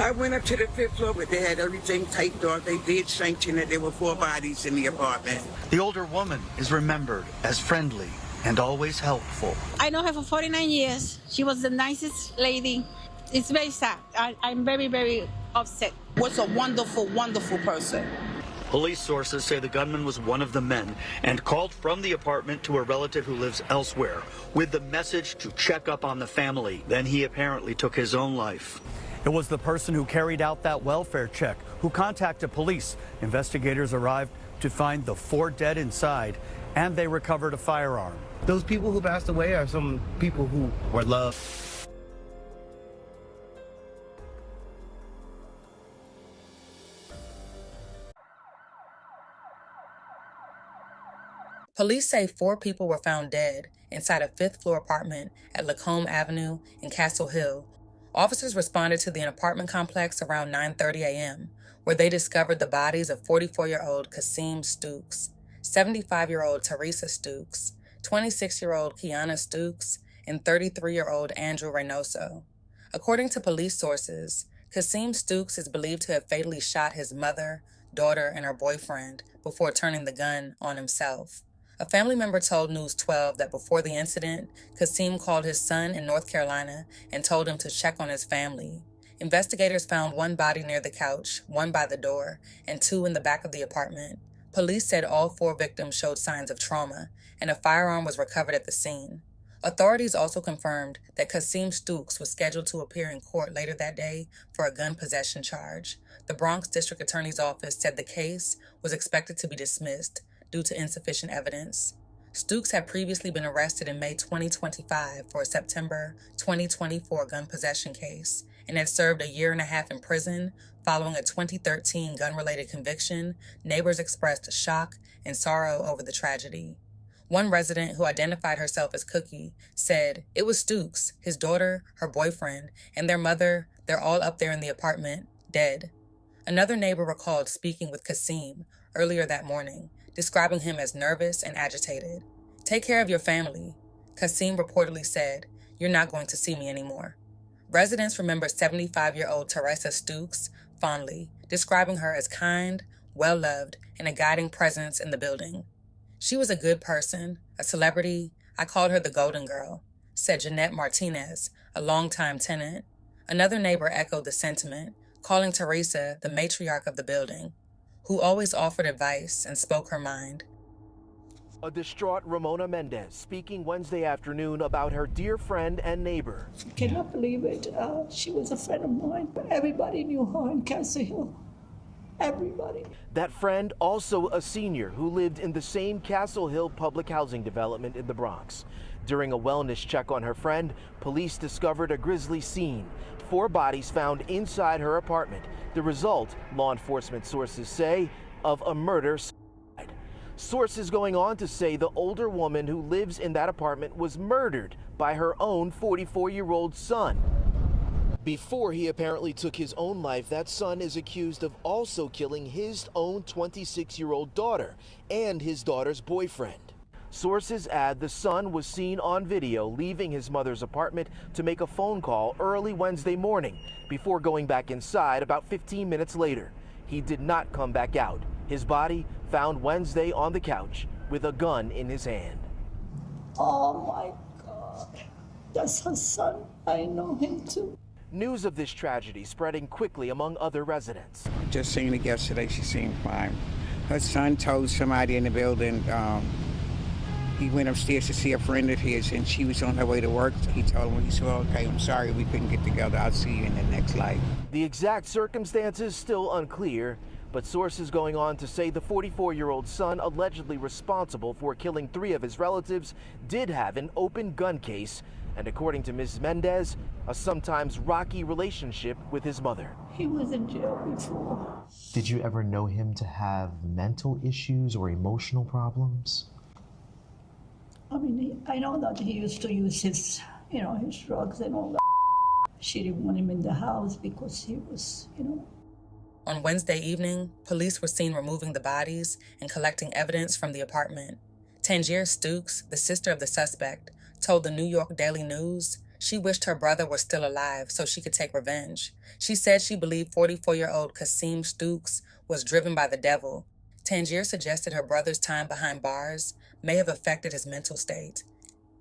I went up to the fifth floor, but they had everything taped off. They did sanction that there were 4 bodies in the apartment. The older woman is remembered as friendly and always helpful. I know her for 49 years. She was the nicest lady. It's very sad. I'm very, very upset. Was a wonderful, wonderful person. Police sources say the gunman was one of the men and called from the apartment to a relative who lives elsewhere with the message to check up on the family. Then he apparently took his own life. It was the person who carried out that welfare check who contacted police. Investigators arrived to find the 4 dead inside, and they recovered a firearm. Those people who passed away are some people who were loved. Police say 4 people were found dead inside a 5th-floor apartment at Lacombe Avenue in Castle Hill. Officers responded to the apartment complex around 9:30 a.m., where they discovered the bodies of 44-year-old Kasim Stokes, 75-year-old Teresa Stokes, 26-year-old Kiana Stokes, and 33-year-old Andrew Reynoso. According to police sources, Kasim Stokes is believed to have fatally shot his mother, daughter, and her boyfriend before turning the gun on himself. A family member told News 12 that before the incident, Kasim called his son in North Carolina and told him to check on his family. Investigators found 1 body near the couch, 1 by the door, and 2 in the back of the apartment. Police said all 4 victims showed signs of trauma, and a firearm was recovered at the scene. Authorities also confirmed that Kasim Stokes was scheduled to appear in court later that day for a gun possession charge. The Bronx District Attorney's Office said the case was expected to be dismissed due to insufficient evidence. Stokes had previously been arrested in May 2025 for a September 2024 gun possession case and had served a 1.5 years in prison following a 2013 gun-related conviction. Neighbors expressed shock and sorrow over the tragedy. One resident who identified herself as Cookie said it was Stokes, his daughter, her boyfriend, and their mother. They're all up there in the apartment, dead. Another neighbor recalled speaking with Kasim earlier that morning, describing him as nervous and agitated. "Take care of your family," Kasim reportedly said. "You're not going to see me anymore." Residents remember 75-year-old Teresa Stokes fondly, describing her as kind, well-loved, and a guiding presence in the building. "She was a good person, a celebrity. I called her the Golden Girl," said Jeanette Martinez, a longtime tenant. Another neighbor echoed the sentiment, calling Teresa the matriarch of the building, who always offered advice and spoke her mind. A distraught Ramona Mendez speaking Wednesday afternoon about her dear friend and neighbor. I cannot believe it. She was a friend of mine. Everybody knew her in Castle Hill. Everybody. That friend, also a senior who lived in the same Castle Hill public housing development in the Bronx. During a wellness check on her friend, police discovered a grisly scene. 4 bodies found inside her apartment. The result, law enforcement sources say, of a murder-suicide. Sources going on to say the older woman who lives in that apartment was murdered by her own 44-year-old son. Before he apparently took his own life, that son is accused of also killing his own 26-year-old daughter and his daughter's boyfriend. Sources add the son was seen on video leaving his mother's apartment to make a phone call early Wednesday morning before going back inside about 15 minutes later. He did not come back out. His body found Wednesday on the couch with a gun in his hand. Oh my God, that's her son. I know him too. News of this tragedy spreading quickly among other residents. Just seen it yesterday. She seemed fine. Her son told somebody in the building he went upstairs to see a friend of his, and she was on her way to work. He told him, he said, "Okay, I'm sorry we couldn't get together. I'll see you in the next life." The exact circumstances still unclear, but sources going on to say the 44-year-old son allegedly responsible for killing 3 of his relatives did have an open gun case, and according to Ms. Mendez, a sometimes rocky relationship with his mother. He was in jail before. Did you ever know him to have mental issues or emotional problems? I mean, I know that he used to use his, his drugs and all that. She didn't want him in the house because he was, On Wednesday evening, police were seen removing the bodies and collecting evidence from the apartment. Tangier Stokes, the sister of the suspect, told the New York Daily News, She wished her brother were still alive so she could take revenge. She said she believed 44-year-old Kasim Stokes was driven by the devil. Tangier suggested her brother's time behind bars may have affected his mental state,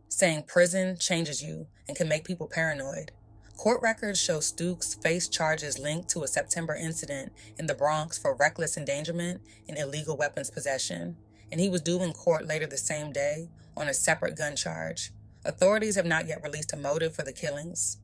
saying prison changes you and can make people paranoid. Court records show Stokes faced charges linked to a September incident in the Bronx for reckless endangerment and illegal weapons possession, and he was due in court later the same day on a separate gun charge. Authorities have not yet released a motive for the killings.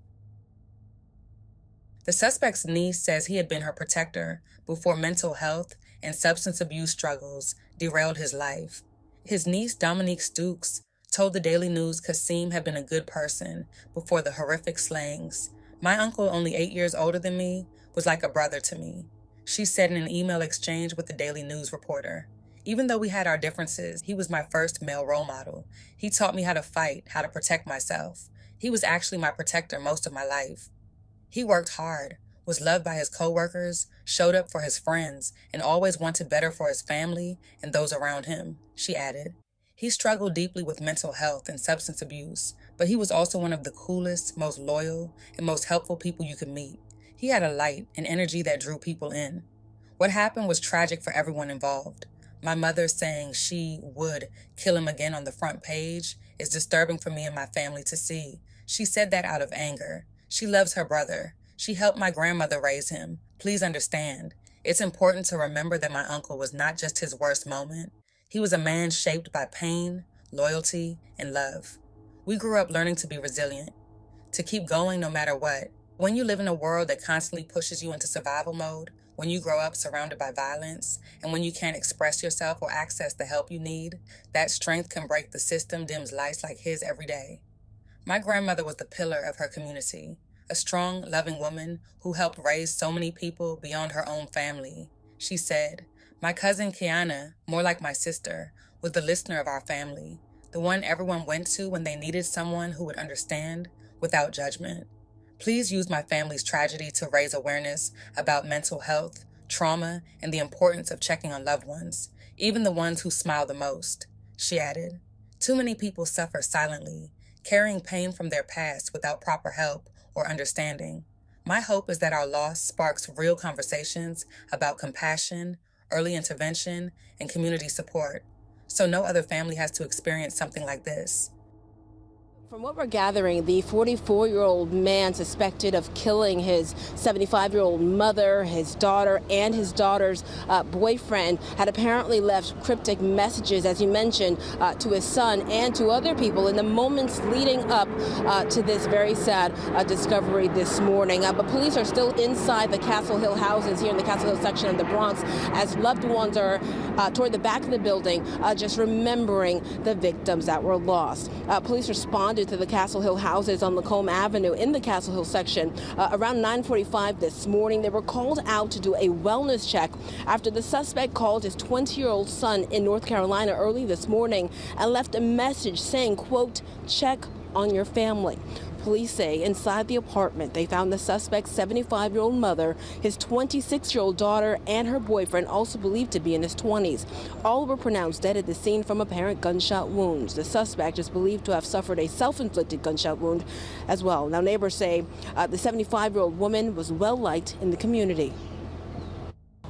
The suspect's niece says he had been her protector before mental health and substance abuse struggles derailed his life. His niece, Dominique Stokes, told the Daily News Kasim had been a good person before the horrific slayings. My uncle, only 8 years older than me, was like a brother to me, she said in an email exchange with the Daily News reporter. Even though we had our differences, he was my first male role model. He taught me how to fight, how to protect myself. He was actually my protector most of my life. He worked hard, was loved by his coworkers, showed up for his friends, and always wanted better for his family and those around him, she added. He struggled deeply with mental health and substance abuse, but he was also one of the coolest, most loyal, and most helpful people you could meet. He had a light and energy that drew people in. What happened was tragic for everyone involved. My mother saying she would kill him again on the front page is disturbing for me and my family to see. She said that out of anger. She loves her brother. She helped my grandmother raise him. Please understand. It's important to remember that my uncle was not just his worst moment. He was a man shaped by pain, loyalty, and love. We grew up learning to be resilient, to keep going no matter what. When you live in a world that constantly pushes you into survival mode, when you grow up surrounded by violence, and when you can't express yourself or access the help you need, that strength can break the system dims lights like his every day. My grandmother was the pillar of her community, a strong, loving woman who helped raise so many people beyond her own family. She said, "My cousin Kiana, more like my sister, was the listener of our family, the one everyone went to when they needed someone who would understand without judgment." Please use my family's tragedy to raise awareness about mental health, trauma, and the importance of checking on loved ones, even the ones who smile the most, she added. Too many people suffer silently, carrying pain from their past without proper help or understanding. My hope is that our loss sparks real conversations about compassion, early intervention, and community support, so no other family has to experience something like this. From what we're gathering, the 44-year-old man suspected of killing his 75-year-old mother, his daughter, and his daughter's boyfriend had apparently left cryptic messages, as you mentioned, to his son and to other people in the moments leading up to this very sad discovery this morning. But police are still inside the Castle Hill houses here in the Castle Hill section of the Bronx as loved ones are toward the back of the building, just remembering the victims that were lost. Police responded to the Castle Hill houses on Lacombe Avenue in the Castle Hill section around 9:45 this morning. They were called out to do a wellness check after the suspect called his 20-year-old son in North Carolina early this morning and left a message saying, quote, "Check on your family." Police say inside the apartment they found the suspect's 75-year-old mother, his 26-year-old daughter, and her boyfriend, also believed to be in his 20s. All were pronounced dead at the scene from apparent gunshot wounds. The suspect is believed to have suffered a self-inflicted gunshot wound as well. Now, neighbors say the 75-year-old woman was well-liked in the community.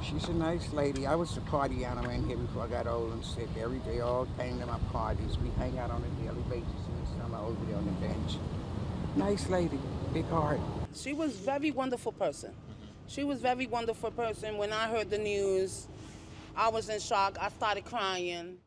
She's a nice lady. I was the party animal in here before I got old and sick. Every day, all came to my parties. We hang out on a daily basis in the summer over there on the bench. Nice lady, big heart. She was a very wonderful person. She was a very wonderful person. When I heard the news, I was in shock. I started crying.